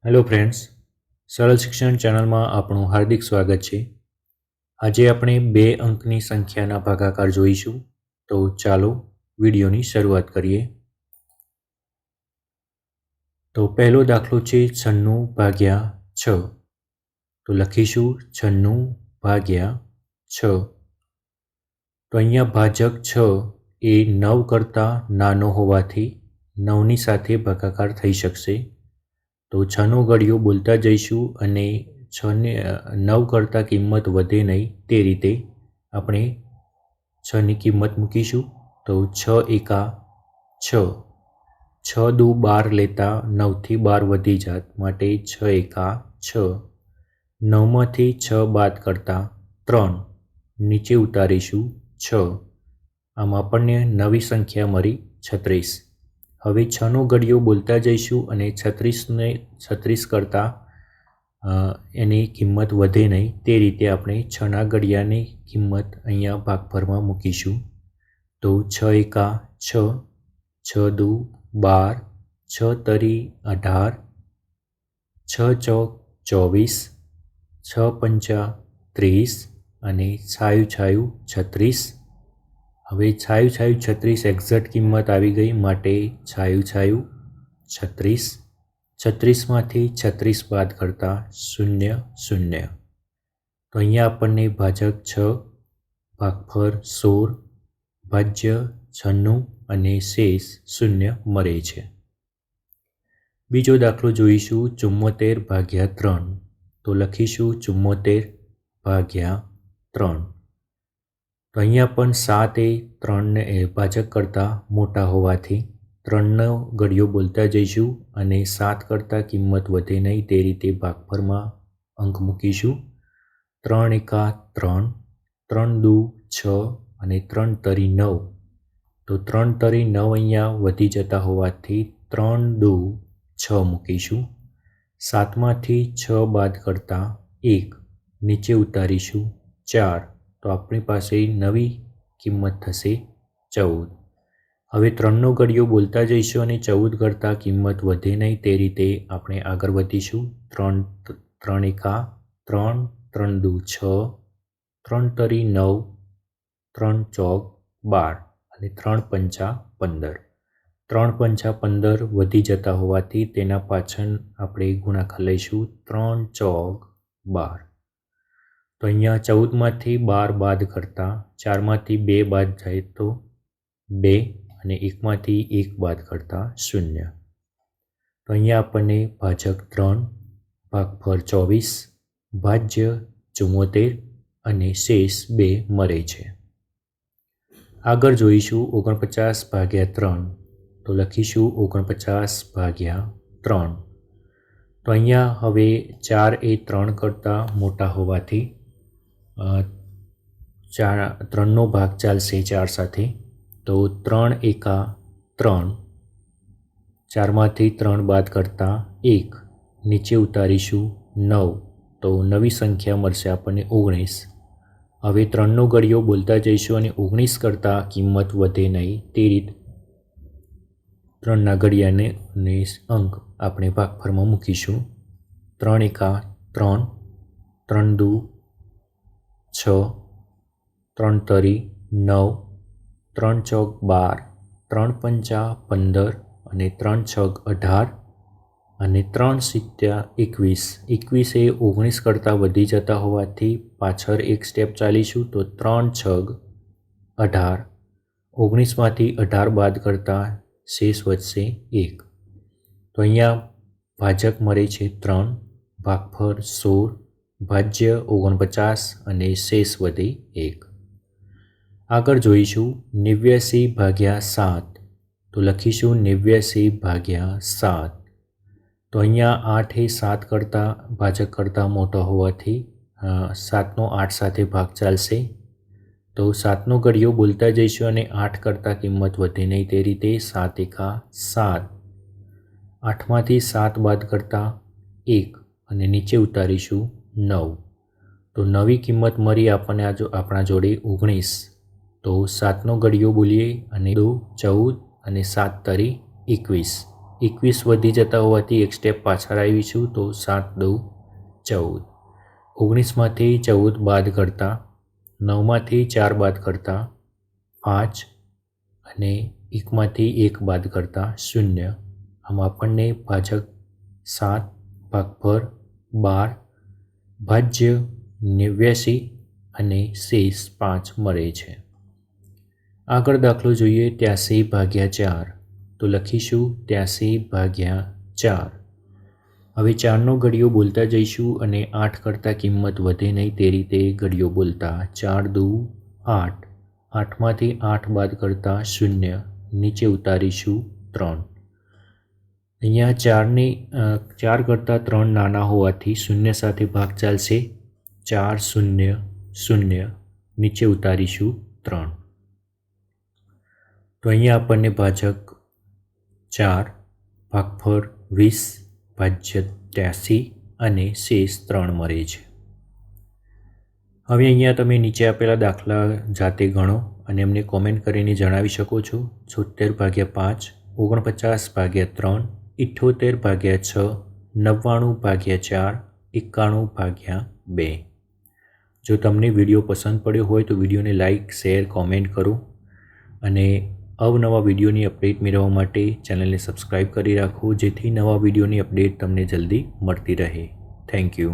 Hello friends, સરળ શિક્ષણ ચેનલમાં આપણું હાર્દિક સ્વાગત છે. આજે આપણે 2 અંકની સંખ્યાના ભાગાકાર જોઈશું. તો ચાલો વિડીયોની શરૂઆત કરીએ. તો પહેલો દાખલો છે 96/6. તો લખીશું 96/6. તો અહીંયા ભાજક 6 એ 9 કરતાં નાનો હોવાથી 9ની સાથે ભાગાકાર થઈ શકશે. તો 6નો ઘડિયો બોલતા જઈશું અને 9 કરતાં કિંમત વધે નહીં તે રીતે આપણે 6ની કિંમત મૂકીશું. તો 6 એકા 6, 6 દુ 12 લેતા 9થી 12 વધી જાત, માટે 6 એકા 6. 9માંથી 6 બાદ કરતાં 3, નીચે ઉતારીશું 6. આમ આપણને નવી સંખ્યા મળી 36. હવે 6નો ઘડિયો બોલતા જઈશું અને 36 કરતાં એની કિંમત વધે નહીં તે રીતે આપણે 6ના ઘડિયાની કિંમત અહીંયા ભાગફળમાં મૂકીશું. તો 6 એકા 6, 6 દુ 12, 6 તરી 18, 6 ચોક 24, 6 પંચા 30 અને છાયું 36. હવે છાયું 36 એક્ઝેક્ટ કિંમત આવી ગઈ, માટે છાયું 36. 36માંથી 36 બાદ કરતાં 0, 0. તો અહીંયા આપણને ભાજક 6, ભાગફળ 16, ભાજ્ય 96 અને શેષ 0 મળે છે. બીજો દાખલો જોઈશું 74/3. તો લખીશું 74/3. તો અહીંયા પણ 7 એ 3ને ભાજક કરતાં મોટા હોવાથી 3નો ઘડિયો બોલતા જઈશું અને 7 કરતાં કિંમત વધે નહીં તે રીતે ભાગફળમાં અંક મૂકીશું. 3 એકા 3, 3 દુ 6 અને 3 તરી 9. તો 3 તરી 9 અહીંયા વધી જતા હોવાથી 3 દુ 6 મૂકીશું. 7માંથી 6 બાદ કરતાં 1, નીચે ઉતારીશું 4. તો આપણી પાસે નવી કિંમત થશે 14. હવે 3નો ઘડિયો બોલતા જઈશું અને 14 કરતાં કિંમત વધે નહીં તે રીતે આપણે આગળ વધીશું. 3 એકા 3, 3 દુ 6, 3 તરી 9, 3 ચોક 12 અને 3 પંચા 15. 3 પંચા 15 વધી જતા હોવાથી તેના પાછળ આપણે ગુણાકાર લઈશું. 3 ચોક 12. તો અહીંયા 14માંથી 12 બાદ કરતાં 4માંથી 2 બાદ જાય તો 2 અને 1માંથી 1 બાદ કરતાં 0. તો અહીંયા આપણને ભાજક 3, ભાગફળ 24, ભાજ્ય 74 અને શેષ 2 મળે છે. આગળ જોઈશું 49/3. તો લખીશું 49/3. તો અહીંયા હવે 4 એ 3 કરતાં મોટા હોવાથી 3નો ભાગ ચાલશે 4 સાથે. તો 3 એકા 3, 4માંથી 3 બાદ કરતાં 1, નીચે ઉતારીશું 9. તો નવી સંખ્યા મળશે આપણને 19. હવે 3નો ઘડિયો બોલતા જઈશું અને 19 કરતાં કિંમત વધે નહીં તે રીતે 3ના ઘડિયાને અને અંક આપણે ભાગફળમાં મૂકીશું. 3 એકા 3, 3 દુ 6, 3 તરી 9, 3 ચોક 12, 3 પંચા 15 અને 3 છગ 18 અને 3 સિત્યા 21. 21 એ 19 કરતાં વધી જતા હોવાથી પાછળ એક સ્ટેપ ચાલીશું. તો 3 છગ 18. 19માંથી 18 બાદ કરતાં શેષ વધશે 1. તો અહીંયા ભાજક મળે છે 3, ભાગફળ 16, ભાજ્ય 49 અને શેષ વધે 1. આગળ જોઈશું 89/7. તો લખીશું 89/7. તો અહીંયા 8 એ 7 કરતાં ભાજક કરતાં મોટો હોવાથી 7નો 8 સાથે ભાગ ચાલશે. તો 7નો ઘડિયો બોલતા જઈશું અને 8 કરતાં કિંમત વધે નહીં તે રીતે 7 એકા 7. 8માંથી 7 બાદ કરતાં 1 અને નીચે ઉતારીશું 9. તો નવી કિંમત મળી આપણને આપણા જોડે 19. તો 7નો ઘડિયો બોલીએ અને 2 14 અને 7 તરી 21. 21 વધી જતા હોવાથી એક સ્ટેપ પાછળ આવીશું તો 7 દુ 14. 19માંથી 14 બાદ કરતાં 9માંથી 4 બાદ કરતાં 5 અને 1માંથી 1 બાદ કરતાં 0. આમ આપણને ભાજક 7 ભાગફળ 12 ભાજ્ય 89 અને શેષ 5 મળે છે. આગળ દાખલો જોઈએ 83/4. તો લખીશું 83/4. હવે 4નો ઘડિયો બોલતા જઈશું અને 8 કરતાં કિંમત વધે નહીં તે રીતે ઘડિયો બોલતા. 4 દુ 8. 8માંથી 8 બાદ કરતાં 0. નીચે ઉતારીશું 3. અહીંયા 4 કરતાં 3 નાના હોવાથી 0 સાથે ભાગ ચાલશે. 4 0 0. નીચે ઉતારીશું 3. તો અહીંયા આપણને ભાજક 4 ભાગફળ 20 ભાજ્ય 83 અને શેષ 3 મળે છે. હવે અહીંયા તમે નીચે આપેલા દાખલા જાતે ગણો અને એમને કોમેન્ટ કરીને જણાવી શકો છો. 76/5, 49/3, 78/6, 99/4, 91/2. જો તમને વિડીયો પસંદ પડ્યો હોય તો વિડીયોને લાઇક, શેર, કોમેન્ટ કરો અને અવનવા વિડીયોની અપડેટ મેળવવા માટે ચેનલને સબસ્ક્રાઈબ કરી રાખો જેથી નવા વિડીયોની અપડેટ તમને જલ્દી મળતી રહે. Thank you.